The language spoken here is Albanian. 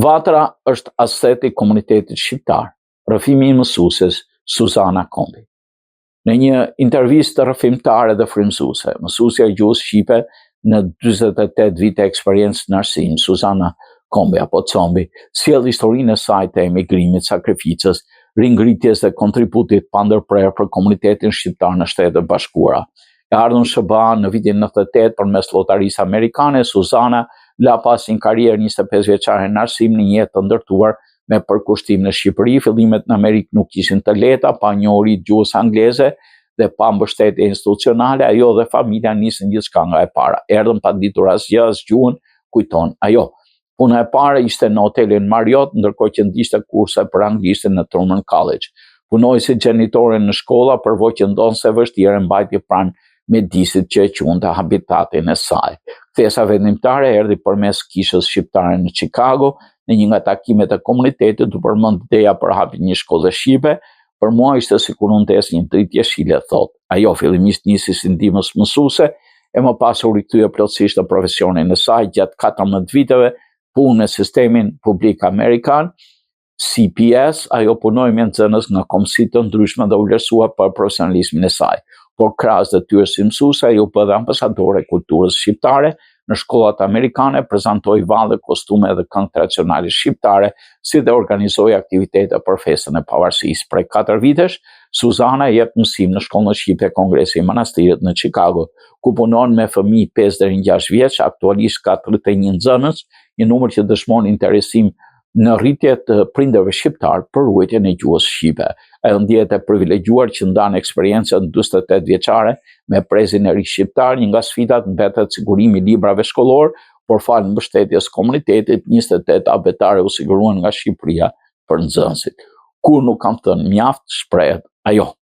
Vatra është aseti i komunitetit shqiptar, rrëfimi i mësueses Suzana Kombi. Në një intervistë rrëfimtare dhe frymëzuese, mësuesja e gjuhës shqipe në 48 vite eksperiencë në arsim, Suzana Kombi apo Combi, sjell historinë e saj të emigrimit, sakrificës, ringritjes dhe kontributit pa ndërprerë për komunitetin shqiptar në Shtetet e Bashkuara. E ardhur në SBA në vitin 98 përmes llotarisë amerikane, Suzana la pas një karrierë 25 vjeçare në arsim, në një jetë të ndërtuar me përkushtim në Shqipëri. Fillimet në Amerikë nuk ishin të lehta, pa njohuri të gjuhës angleze dhe pa mbështetje institucionale, ajo dhe familja nisën gjithçka nga e para. Erdhën pa ditur asgjë, as gjuhën, kujton ajo. Puna e parë ishte në hotelin Marriott, ndërkohë që ndishte kurse për anglishtën në Truman College. Punoi si gjenitore në shkolla, përvoj që ndonse vështirë mbajti pranë mjedisit që e quante habitatin e saj. Kthesa vendimtare erdhi përmes kishës shqiptare në Chicago, në një nga takimet e komunitetit u përmend ideja për hapjen e një shkolle shqipe. Për mua ishte sikur unë tes një dritë jeshile, thot. Ajo fillimisht nisi si ndihmës mësuese, e më pas u rikthye plotësisht në profesionin e saj gjatë 14 viteve punë në sistemin publik amerikan, CPS. Ajo punoi me nxënës nga komësi të ndryshme dhe u vlerësua për profesionalizmin e saj. Por krahas detyrës si mësuese, ajo bëhet ambasadore e kulturës shqiptare. Në shkollat amerikane prezantoi valle, kostume dhe këngë tradicionale shqiptare, si dhe organizoi aktivitete për festën e pavarësisë. Prej 4 vitesh, Suzana jep mësim në shkollën shqipe Kongresi i Manastirit në Chicago, ku punon me fëmijë 5 deri në 6 vjeç. Aktualisht ka 31 nxënës, një numër që dëshmon interesim në rritje të prindërve shqiptar për ruajtjen e gjuhës shqipe. Ajo ndihet e privilegjuar që ndan eksperiencën 48 vjeçare me prezin e ri shqiptar. Një nga sfidat mbetet sigurimi i librave shkollor, por falë mbështetjes komunitetit, 28 abetare u siguruan nga Shqipëria për nxënësit. Kur nuk kam thënë mjaft, shprehet ajo.